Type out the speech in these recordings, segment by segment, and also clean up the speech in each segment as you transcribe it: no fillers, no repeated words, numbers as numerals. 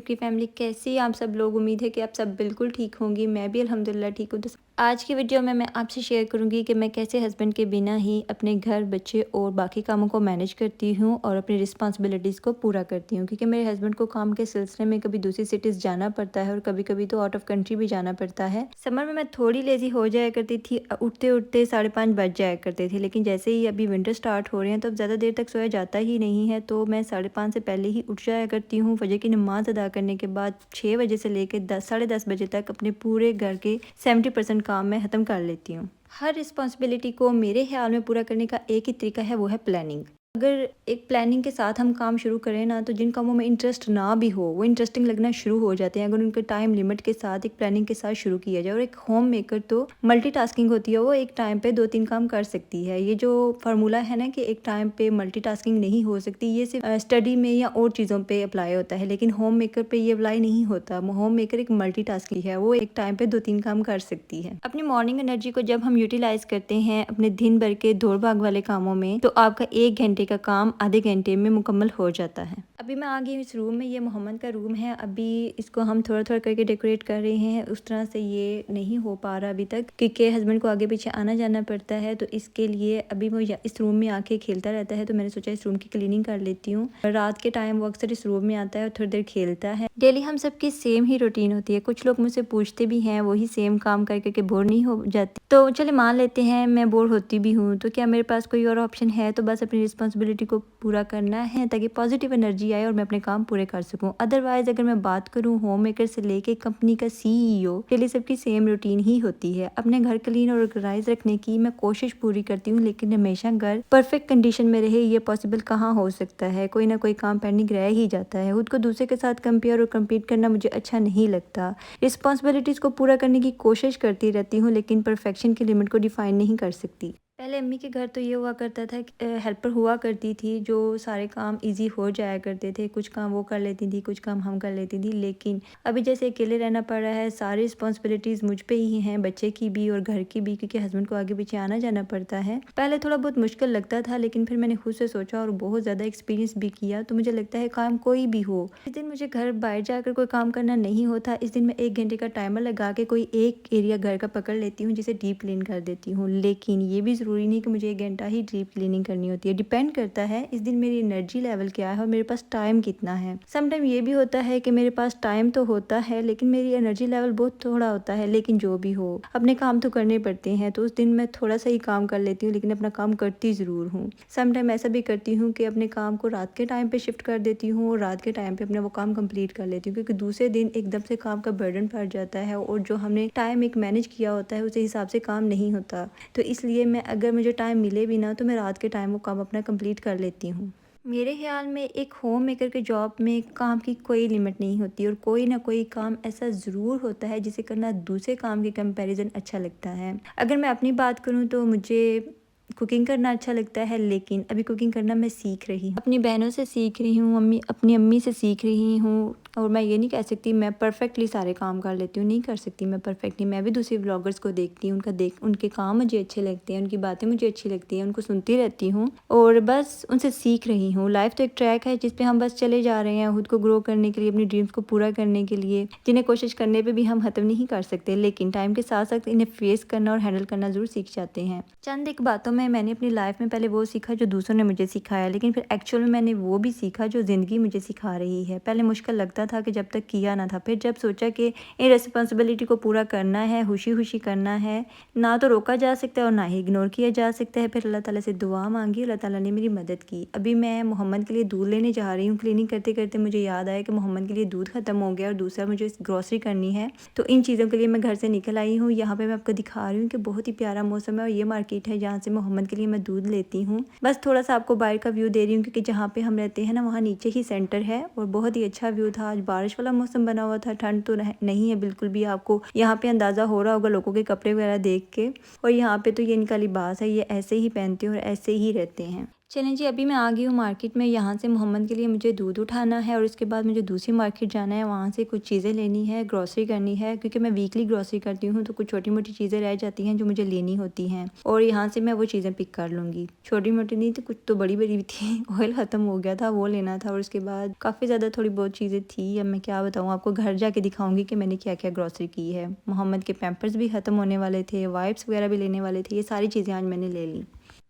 आपकी फैमिली कैसी है? आप सब लोग, उम्मीद है कि आप सब बिल्कुल ठीक होंगी। मैं भी अल्हम्दुलिल्लाह ठीक हूँ। तो आज की वीडियो में मैं आपसे शेयर करूँगी कि मैं कैसे हस्बैंड के बिना ही अपने घर, बच्चे और बाकी कामों को मैनेज करती हूँ और अपनी रिस्पॉन्सिबिलिटीज़ को पूरा करती हूँ। क्योंकि मेरे हस्बैंड को काम के सिलसिले में कभी दूसरी सिटीज़ जाना पड़ता है और कभी कभी तो आउट ऑफ कंट्री भी जाना पड़ता है। समर में मैं थोड़ी लेज़ी हो जाया करती थी, उठते उठते 5:30 बज जाया करते थे। लेकिन जैसे ही अभी विंटर स्टार्ट हो रहे हैं तो अब ज़्यादा देर तक सोया जाता ही नहीं है, तो मैं 5:30 से पहले ही उठ जाया करती हूँ। फजर की नमाज़ अदा करने के बाद 6 बजे से लेकर 10 साढ़े 10 बजे तक अपने पूरे घर के 70% काम मैं ख़त्म कर लेती हूँ। हर रिस्पॉन्सिबिलिटी को मेरे ख्याल में पूरा करने का एक ही तरीका है, वो है प्लानिंग। अगर एक प्लानिंग के साथ हम काम शुरू करें ना, तो जिन कामों में इंटरेस्ट ना भी हो वो इंटरेस्टिंग लगना शुरू हो जाते हैं अगर उनके टाइम लिमिट के साथ एक प्लानिंग के साथ शुरू किया जाए। और एक होम मेकर तो मल्टीटास्किंग होती है, वो एक टाइम पे 2-3 काम कर सकती है। ये जो फार्मूला है ना कि एक टाइम पे मल्टीटास्किंग नहीं हो सकती, ये सिर्फ स्टडी में या और चीज़ों पे अप्लाई होता है, लेकिन होम मेकर पे ये अप्लाई नहीं होता। होम मेकर एक मल्टीटास्किंग है, वो एक टाइम पे 2-3 काम कर सकती है। अपनी मॉर्निंग एनर्जी को जब हम यूटिलाइज करते हैं अपने दिन भर के दौड़ भाग वाले कामों में, तो आपका 1 घंटे का काम आधे घंटे में मुकम्मल हो जाता है। अभी मैं आ गई हूँ इस रूम में, ये मोहम्मद का रूम है। अभी इसको हम थोड़ा थोड़ा करके डेकोरेट कर रहे हैं। उस तरह से ये नहीं हो पा रहा अभी तक, क्योंकि हस्बैंड को आगे पीछे आना जाना पड़ता है, तो इसके लिए अभी वो इस रूम में आके खेलता रहता है। तो मैंने सोचा इस रूम की क्लीनिंग कर लेती हूँ। रात के टाइम वो अक्सर इस रूम में आता है और थोड़ी देर खेलता है। डेली हम सबकी सेम ही रूटीन होती है। कुछ लोग मुझसे पूछते भी हैं वही सेम काम कर करके बोर नहीं हो जाती, तो चले मान लेते हैं मैं बोर होती भी हूँ, तो क्या मेरे पास कोई और ऑप्शन है? तो बस अपनी रिस्पॉन्सिबिलिटी को पूरा करना है ताकि पॉजिटिव एनर्जी आए और मैं अपने काम पूरे कर सकूं। अदरवाइज अगर मैं बात करूं होम मेकर से लेके कंपनी का सीईओ के लिए सबकी सेम रूटीन ही होती है। अपने घर क्लीन और ऑर्गेनाइज रखने की मैं कोशिश पूरी करती हूँ, लेकिन हमेशा घर परफेक्ट कंडीशन में रहे ये पॉसिबल कहाँ हो सकता है। कोई ना कोई काम पेंडिंग रह ही जाता है। खुद को दूसरे के साथ कंपेयर और कम्पीट करना मुझे अच्छा नहीं लगता। रिस्पॉन्सिबिलिटीज को पूरा करने की कोशिश करती रहती हूँ, लेकिन परफेक्शन की लिमिट को डिफाइन नहीं कर सकती। पहले अम्मी के घर तो ये हुआ करता था कि हेल्पर हुआ करती थी जो सारे काम इजी हो जाया करते थे। कुछ काम वो कर लेती थी, कुछ काम हम कर लेती थी। लेकिन अभी जैसे अकेले रहना पड़ रहा है, सारी रिस्पॉन्सिबिलिटीज़ मुझ पे ही हैं, बच्चे की भी और घर की भी, क्योंकि हस्बैंड को आगे पीछे आना जाना पड़ता है। पहले थोड़ा बहुत मुश्किल लगता था, लेकिन फिर मैंने खुद से सोचा और बहुत ज़्यादा एक्सपीरियंस भी किया, तो मुझे लगता है काम कोई भी हो, इस दिन मुझे घर बाहर जाकर कोई काम करना नहीं होता। इस दिन मैं 1 घंटे का टाइमर लगा के कोई एक एरिया घर का पकड़ लेती हूँ, जिसे डीप क्लीन कर देती हूँ। लेकिन ये भी ज़रूरी नहीं कि मुझे 1 घंटा ही डीप क्लीनिंग करनी होती है। डिपेंड करता है इस दिन मेरी एनर्जी लेवल क्या है और मेरे पास टाइम कितना है। समटाइम ये भी होता है कि मेरे पास टाइम तो होता है लेकिन मेरी एनर्जी लेवल बहुत थोड़ा होता है। लेकिन जो भी हो, अपने काम तो करने पड़ते हैं, तो उस दिन मैं थोड़ा सा ही काम कर लेती हूँ, लेकिन अपना काम करती ज़रूर हूँ। समटाइम ऐसा भी करती हूँ कि अपने काम को रात के टाइम पे शिफ्ट कर देती हूँ और रात के टाइम पे अपना वो काम कंप्लीट कर लेती हूँ, क्योंकि दूसरे दिन एकदम से काम का बर्डन पड़ जाता है और जो हमने टाइम एक मैनेज किया होता है उसी हिसाब से काम नहीं होता। तो इसलिए मैं, अगर मुझे टाइम मिले भी ना, तो मैं रात के टाइम वो काम अपना कंप्लीट कर लेती हूँ। मेरे ख्याल में एक होम मेकर के जॉब में काम की कोई लिमिट नहीं होती और कोई ना कोई काम ऐसा ज़रूर होता है जिसे करना दूसरे काम के कंपैरिजन अच्छा लगता है। अगर मैं अपनी बात करूँ तो मुझे कुकिंग करना अच्छा लगता है, लेकिन अभी कुकिंग करना मैं सीख रही हूँ, अपनी बहनों से सीख रही हूँ, अपनी अम्मी से सीख रही हूँ। और मैं ये नहीं कह सकती मैं परफेक्टली सारे काम कर लेती हूँ, नहीं कर सकती मैं परफेक्टली। मैं भी दूसरे व्लॉगर्स को देखती हूँ, उनके काम मुझे अच्छे लगते हैं, उनकी बातें मुझे अच्छी लगती हैं, उनको सुनती रहती हूँ और बस उनसे सीख रही हूँ। लाइफ तो एक ट्रैक है जिस पे हम बस चले जा रहे हैं खुद को ग्रो करने के लिए, अपनी ड्रीम्स को पूरा करने के लिए, जिन्हें कोशिश करने पर भी हम ख़त्म नहीं कर सकते, लेकिन टाइम के साथ साथ इन्हें फेस करना और हैंडल करना ज़रूर सीख जाते हैं। चंद एक बातों में मैंने अपनी लाइफ में पहले वो सीखा जो दूसरों ने मुझे सिखाया, लेकिन फिर एक्चुअल में मैंने वो भी सीखा जो ज़िंदगी मुझे सिखा रही है। पहले मुश्किल लगता था कि जब तक किया ना था, फिर जब सोचा कि इन रिस्पॉन्सिबिलिटी को पूरा करना है, खुशी खुशी करना है, ना तो रोका जा सकता है और ना ही इग्नोर किया जा सकता है, फिर अल्लाह ताला से दुआ मांगी, अल्लाह ताला ने मेरी मदद की। अभी मैं मोहम्मद के लिए दूध लेने जा रही हूँ। क्लीनिंग करते करते मुझे याद आया कि मोहम्मद के लिए दूध ख़त्म हो गया और दूसरा मुझे ग्रॉसरी करनी है, तो इन चीज़ों के लिए मैं घर से निकल आई हूँ। यहाँ पर मैं आपको दिखा रही हूँ कि बहुत ही प्यारा मौसम है और ये मार्केट है जहाँ से मोहम्मद के लिए मैं दूध लेती हूँ। बस थोड़ा सा आपको बाहर का व्यू दे रही हूँ, क्योंकि जहाँ पे हम रहते हैं ना वहाँ नीचे ही सेंटर है और बहुत ही अच्छा व्यू था। आज बारिश वाला मौसम बना हुआ था, ठंड तो नहीं है बिल्कुल भी। आपको यहाँ पे अंदाज़ा हो रहा होगा लोगों के कपड़े वगैरह देख के। और यहाँ पे तो ये इनका लिबास है, ये ऐसे ही पहनते हैं और ऐसे ही रहते हैं। चलें जी, अभी मैं आ गई हूँ मार्केट में। यहाँ से मोहम्मद के लिए मुझे दूध उठाना है और उसके बाद मुझे दूसरी मार्केट जाना है, वहाँ से कुछ चीज़ें लेनी है, ग्रॉसरी करनी है, क्योंकि मैं वीकली ग्रॉसरी करती हूँ तो कुछ छोटी मोटी चीज़ें रह जाती हैं जो मुझे लेनी होती हैं और यहाँ से मैं वो चीज़ें पिक कर लूँगी। छोटी मोटी नहीं तो कुछ तो बड़ी बड़ी भी थी। ऑयल ख़त्म हो गया था, वो लेना था और उसके बाद काफ़ी ज़्यादा थोड़ी बहुत चीज़ें थी। अब मैं क्या बताऊँ आपको, घर जाके दिखाऊँगी कि मैंने क्या क्या ग्रॉसरी की है। मोहम्मद के पैम्पर्स भी ख़त्म होने वाले थे, वाइप्स वगैरह भी लेने वाले थे, ये सारी चीज़ें आज मैंने ले ली।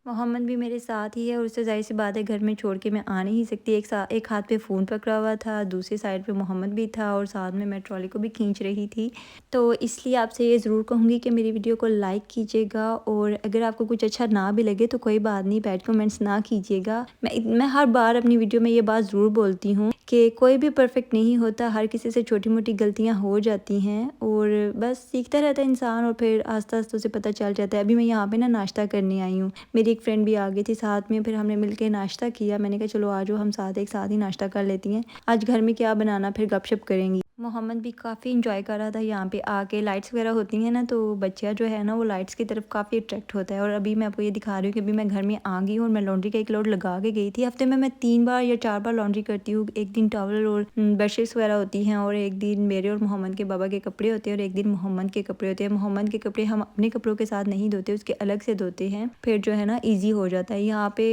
मोहम्मद भी मेरे साथ ही है और उससे ज़ाहिर सी बात है घर में छोड़ के मैं आ नहीं सकती। एक हाथ पे फ़ोन पकड़ा हुआ था, दूसरी साइड पे मोहम्मद भी था और साथ में मैं ट्रॉली को भी खींच रही थी। तो इसलिए आपसे ये ज़रूर कहूँगी कि मेरी वीडियो को लाइक कीजिएगा और अगर आपको कुछ अच्छा ना भी लगे तो कोई बात नहीं, बैड कमेंट्स ना कीजिएगा। मैं हर बार अपनी वीडियो में ये बात ज़रूर बोलती हूँ कि कोई भी परफेक्ट नहीं होता, हर किसी से छोटी मोटी गलतियाँ हो जाती हैं और बस सीखता रहता है इंसान और फिर आस्ता आस्ता उसे पता चल जाता है। अभी मैं यहाँ पे ना नाश्ता करने आई हूँ, मेरी एक फ्रेंड भी आ गई थी साथ में, फिर हमने मिलके नाश्ता किया। मैंने कहा चलो आ जाओ हम एक साथ ही नाश्ता कर लेती हैं, आज घर में क्या बनाना, फिर गपशप करेंगी। मोहम्मद भी काफ़ी इंजॉय कर रहा था यहाँ पे आके। लाइट्स वगैरह होती हैं ना तो बच्चा जो है ना वो लाइट्स की तरफ काफ़ी अट्रैक्ट होता है। और अभी मैं आपको ये दिखा रही हूँ कि अभी मैं घर में आ गई हूँ और मैं लॉन्ड्री का एक लोड लगा के गई थी। हफ्ते में मैं 3 बार या 4 बार लॉन्ड्री करती हूँ। एक दिन टॉवल और बेडशीट्स वगैरह होती हैं और एक दिन मेरे और मोहम्मद के बाबा के कपड़े होते हैं और एक दिन मोहम्मद के कपड़े होते हैं। मोहम्मद के कपड़े हम अपने कपड़ों के साथ नहीं धोते, उसके अलग से धोते हैं, फिर जो है ना ईजी हो जाता है। यहाँ पे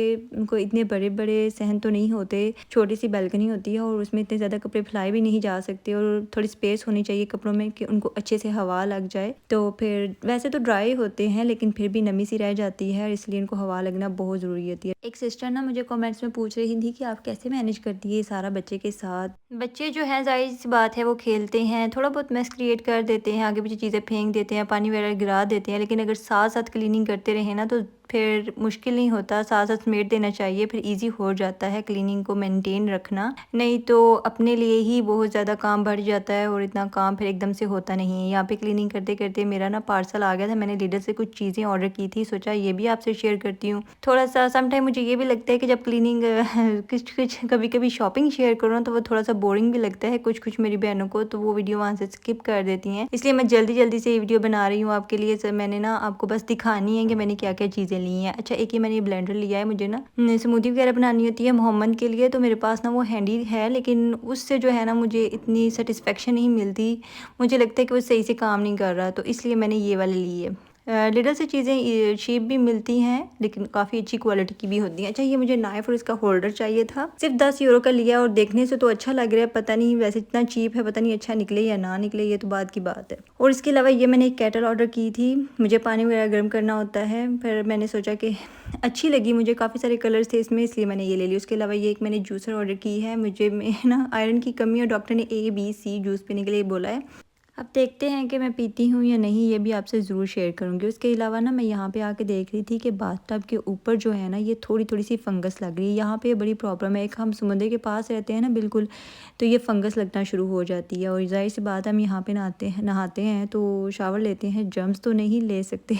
कोई इतने बड़े बड़े सहन तो नहीं होते, छोटी सी बैल्कनी होती है और उसमें इतने ज़्यादा कपड़े फैलाए भी नहीं जा सकते और थोड़ी स्पेस होनी चाहिए कपड़ों में कि उनको अच्छे से हवा लग जाए। तो फिर वैसे तो ड्राई होते हैं लेकिन फिर भी नमी सी रह जाती है, इसलिए इनको हवा लगना बहुत ज़रूरी होती है। एक सिस्टर ना मुझे कमेंट्स में पूछ रही थी कि आप कैसे मैनेज करती है ये सारा बच्चे के साथ। बच्चे जो है जाहिर सी बात है वो खेलते हैं, थोड़ा बहुत मैस क्रिएट कर देते हैं, आगे पीछे चीज़ें फेंक देते हैं, पानी वगैरह गिरा देते हैं, लेकिन अगर साथ साथ क्लीनिंग करते रहे ना तो फिर मुश्किल नहीं होता। साथ साथ समेट देना चाहिए, फिर इजी हो जाता है क्लीनिंग को मेंटेन रखना। नहीं तो अपने लिए ही बहुत ज़्यादा काम बढ़ जाता है और इतना काम फिर एकदम से होता नहीं है। यहाँ पे क्लीनिंग करते करते मेरा ना पार्सल आ गया था, मैंने लीडर से कुछ चीज़ें ऑर्डर की थी, सोचा ये भी आपसे शेयर करती हूँ। थोड़ा सा समटाइम मुझे ये भी लगता है कि जब क्लीनिंग कुछ कभी कभी शॉपिंग शेयर करो तो वो थोड़ा सा बोरिंग भी लगता है कुछ मेरी बहनों को, तो वो वीडियो वहाँ से स्किप कर देती हैं। इसलिए मैं जल्दी जल्दी से ये वीडियो बना रही हूँ आपके लिए। सर मैंने ना आपको बस दिखानी है कि मैंने क्या क्या चीज़ें ली हैं। अच्छा, एक ये मैंने ब्लेंडर लिया है, मुझे ना स्मूदी वगैरह बनानी होती है मोहम्मद के लिए, तो मेरे पास ना वो हैंडी है लेकिन उससे जो है ना मुझे इतनी सेटिस्फेक्शन नहीं मिलती। मुझे लगता है कि वो सही से काम नहीं कर रहा, तो इसलिए मैंने ये वाली ली है। लिडल से चीज़ें चीप भी मिलती हैं लेकिन काफ़ी अच्छी क्वालिटी की भी होती हैं। अच्छा, ये मुझे नाइफ़ और इसका होल्डर चाहिए था, सिर्फ 10 यूरो का लिया और देखने से तो अच्छा लग रहा है, पता नहीं वैसे इतना चीप है, पता नहीं अच्छा निकले या ना निकले, ये तो बात की बात है। और इसके अलावा ये मैंने एक केटल ऑर्डर की थी, मुझे पानी वगैरह गर्म करना होता है, फिर मैंने सोचा कि अच्छी लगी मुझे, काफ़ी सारे कलर्स थे इसमें, इसलिए मैंने ये ले ली। उसके अलावा ये एक मैंने जूसर ऑर्डर की है, मुझे में ना आयरन की कमी है, डॉक्टर ने ABC जूस पीने के लिए बोला है। अब देखते हैं कि मैं पीती हूँ या नहीं, ये भी आपसे ज़रूर शेयर करूँगी। उसके अलावा ना मैं यहाँ पे आके देख रही थी कि बाथटब के ऊपर जो है ना ये थोड़ी थोड़ी सी फंगस लग रही है। यहाँ पे बड़ी प्रॉब्लम है, एक हम समुद्र के पास रहते हैं ना बिल्कुल, तो ये फंगस लगना शुरू हो जाती है और ज़ाहिर सी बात है हम यहाँ पे नहाते हैं तो शावर लेते हैं, जर्म्स तो नहीं ले सकते।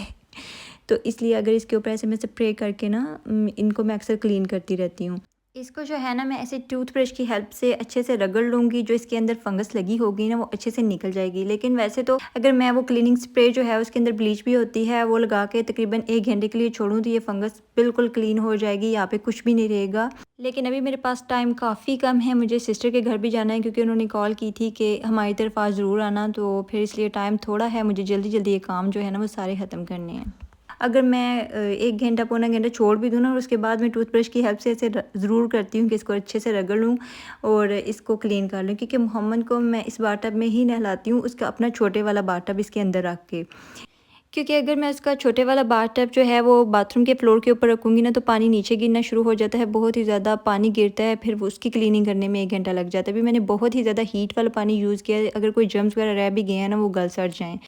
तो इसलिए अगर इसके ऊपर ऐसे मैं स्प्रे करके ना इनको मैं अक्सर क्लीन करती रहती हूँ। इसको जो है ना मैं ऐसे टूथब्रश की हेल्प से अच्छे से रगड़ लूँगी, जो इसके अंदर फंगस लगी होगी ना वो अच्छे से निकल जाएगी। लेकिन वैसे तो अगर मैं वो क्लीनिंग स्प्रे जो है उसके अंदर ब्लीच भी होती है, वो लगा के तकरीबन 1 घंटे के लिए छोड़ूँ तो ये फंगस बिल्कुल क्लीन हो जाएगी, यहाँ पे कुछ भी नहीं रहेगा। लेकिन अभी मेरे पास टाइम काफ़ी कम है, मुझे सिस्टर के घर भी जाना है क्योंकि उन्होंने कॉल की थी कि हमारी तरफ आज ज़रूर आना, तो फिर इसलिए टाइम थोड़ा है, मुझे जल्दी जल्दी ये काम जो है ना वो सारे ख़त्म करने हैं। अगर मैं 1 घंटा पौना घंटा छोड़ भी दूँ ना और उसके बाद मैं टूथब्रश की हेल्प से ऐसे ज़रूर करती हूँ कि इसको अच्छे से रगड़ लूँ और इसको क्लीन कर लूँ, क्योंकि मोहम्मद को मैं इस बाथटब में ही नहलाती हूँ, उसका अपना छोटे वाला बाथटब इसके अंदर रख के। क्योंकि अगर मैं उसका छोटे वाला बाथटब जो है वो बाथरूम के फ्लोर के ऊपर रखूँगी ना तो पानी नीचे गिरना शुरू हो जाता है, बहुत ही ज़्यादा पानी गिरता है, फिर वो उसकी क्लीनिंग करने में 1 घंटा लग जाता है। अभी मैंने बहुत ही ज़्यादा हीट वाला पानी यूज़ किया है, अगर कोई जर्म्स वगैरह रह भी गए हैं ना वो गल सड़ जाएँ।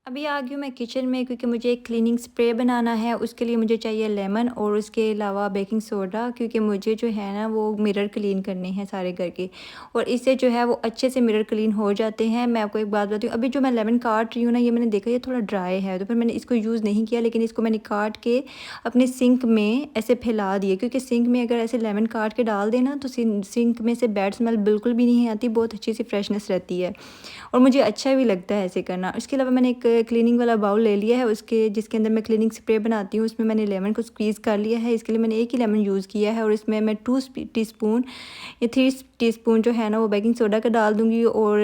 अभी आ गई हूँ मैं किचन में क्योंकि मुझे एक क्लीनिंग स्प्रे बनाना है, उसके लिए मुझे चाहिए लेमन और उसके अलावा बेकिंग सोडा, क्योंकि मुझे जो है ना वो मिरर क्लीन करने हैं सारे घर के और इससे जो है वो अच्छे से मिरर क्लीन हो जाते हैं। मैं आपको एक बात बताती हूँ, अभी जो मैं लेमन काट रही हूँ ना ये मैंने देखा ये थोड़ा ड्राई है तो फिर मैंने इसको यूज़ नहीं किया, लेकिन इसको मैंने काट के अपने सिंक में ऐसे फैला दिए, क्योंकि सिंक में अगर ऐसे लेमन काट के डाल देना तो सिंक में से बैड स्मेल बिल्कुल भी नहीं आती, बहुत अच्छी सी फ्रेशनेस रहती है और मुझे अच्छा भी लगता है ऐसे करना। उसके अलावा मैंने एक क्लीनिंग वाला बाउल ले लिया है, उसके जिसके अंदर मैं क्लीनिंग स्प्रे बनाती हूँ। उसमें मैंने लेमन को स्क्वीज़ कर लिया है। इसके लिए मैंने एक ही लेमन यूज़ किया है और इसमें मैं 2 टीस्पून या 3 टीस्पून जो है ना वो बेकिंग सोडा का डाल दूँगी और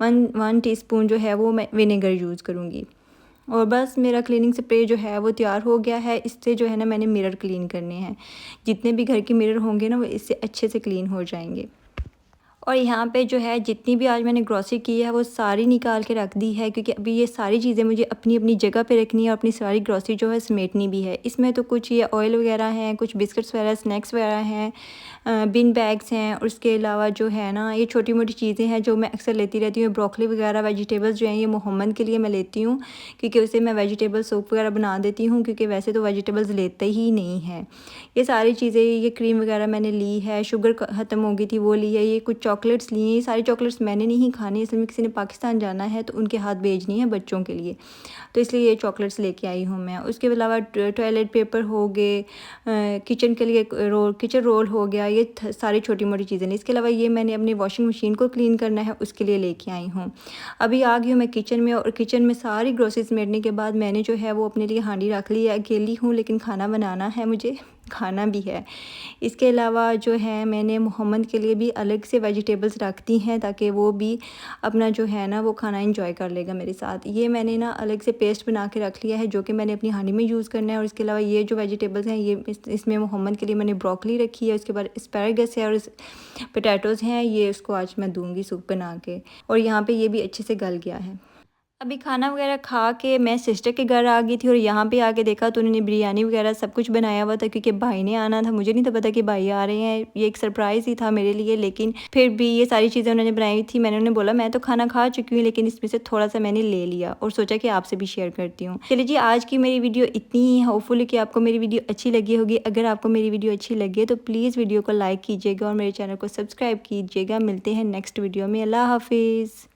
1 टीस्पून जो है वो मैं विनेगर यूज़ करूँगी। और बस मेरा क्लीनिंग स्प्रे जो है वो तैयार हो गया है। इससे जो है ना मैंने मिरर क्लीन करने हैं। जितने भी घर के मिरर होंगे ना वो इससे अच्छे से क्लीन हो जाएंगे। और यहाँ पे जो है जितनी भी आज मैंने ग्रॉसरी की है वो सारी निकाल के रख दी है, क्योंकि अभी ये सारी चीज़ें मुझे अपनी अपनी जगह पे रखनी है और अपनी सारी ग्रॉसरी जो है समेटनी भी है। इसमें तो कुछ ये ऑयल वगैरह हैं, कुछ बिस्किट्स वगैरह, स्नैक्स वगैरह हैं, बिन बैग्स हैं और उसके अलावा जो है ना ये छोटी मोटी चीज़ें हैं जो मैं अक्सर लेती रहती हूँ। ब्रोकली वगैरह वेजिटेबल्स जो हैं ये मोहम्मद के लिए मैं लेती हूँ, क्योंकि उसे मैं वेजिटेबल सूप वगैरह बना देती हूँ, क्योंकि वैसे तो वेजिटेबल्स लेते ही नहीं है। ये सारी चीज़ें, ये क्रीम वगैरह मैंने ली है, शुगर ख़त्म हो गई थी वो ली है, ये कुछ चॉकलेट्स लिए हैं। ये सारी चॉकलेट्स मैंने नहीं खानी, इसलिए में किसी ने पाकिस्तान जाना है तो उनके हाथ भेजनी है बच्चों के लिए, तो इसलिए ये चॉकलेट्स लेके आई हूँ मैं। उसके अलावा टॉयलेट पेपर हो गए, किचन के लिए किचन रोल हो गया, ये सारी छोटी मोटी चीज़ें नहीं। इसके अलावा ये मैंने अपनी वॉशिंग मशीन को क्लीन करना है, उसके लिए लेके आई हूँ। अभी आ गई हूँ मैं किचन में, और किचन में सारी ग्रोसरीज समेटने के बाद मैंने जो है वो अपने लिए हांडी रख ली है। अकेली हूँ लेकिन खाना बनाना है, मुझे खाना भी है। इसके अलावा जो है मैंने मोहम्मद के लिए भी अलग से वेजिटेबल्स रख दी हैं, ताकि वो भी अपना जो है ना वो खाना एंजॉय कर लेगा मेरे साथ। ये मैंने ना अलग से पेस्ट बना के रख लिया है जो कि मैंने अपनी हांडी में यूज़ करना है। और इसके अलावा ये जो वेजिटेबल्स हैं ये इसमें मोहम्मद के लिए मैंने ब्रोकली रखी है, उसके बाद एस्पैरागस है और पोटैटोज़ हैं, ये उसको आज मैं दूँगी सूप बना के। और यहाँ पे ये भी अच्छे से गल गया है। अभी खाना वगैरह खा के मैं सिस्टर के घर आ गई थी, और यहाँ पे आके देखा तो उन्होंने बिरयानी वगैरह सब कुछ बनाया हुआ था, क्योंकि भाई ने आना था। मुझे नहीं था पता कि भाई आ रहे हैं, ये एक सरप्राइज़ ही था मेरे लिए। लेकिन फिर भी ये सारी चीज़ें उन्होंने बनाई थी। मैंने उन्हें बोला मैं तो खाना खा चुकी हूँ, लेकिन इसमें से थोड़ा सा मैंने ले लिया और सोचा कि आपसे भी शेयर करती हूँ। चलिए जी, आज की मेरी वीडियो इतनी ही। होपफुली कि आपको मेरी वीडियो अच्छी लगी होगी। अगर आपको मेरी वीडियो अच्छी लगे तो प्लीज़ वीडियो को लाइक कीजिएगा और मेरे चैनल को सब्सक्राइब कीजिएगा। मिलते हैं नेक्स्ट वीडियो में। अल्लाह हाफिज़।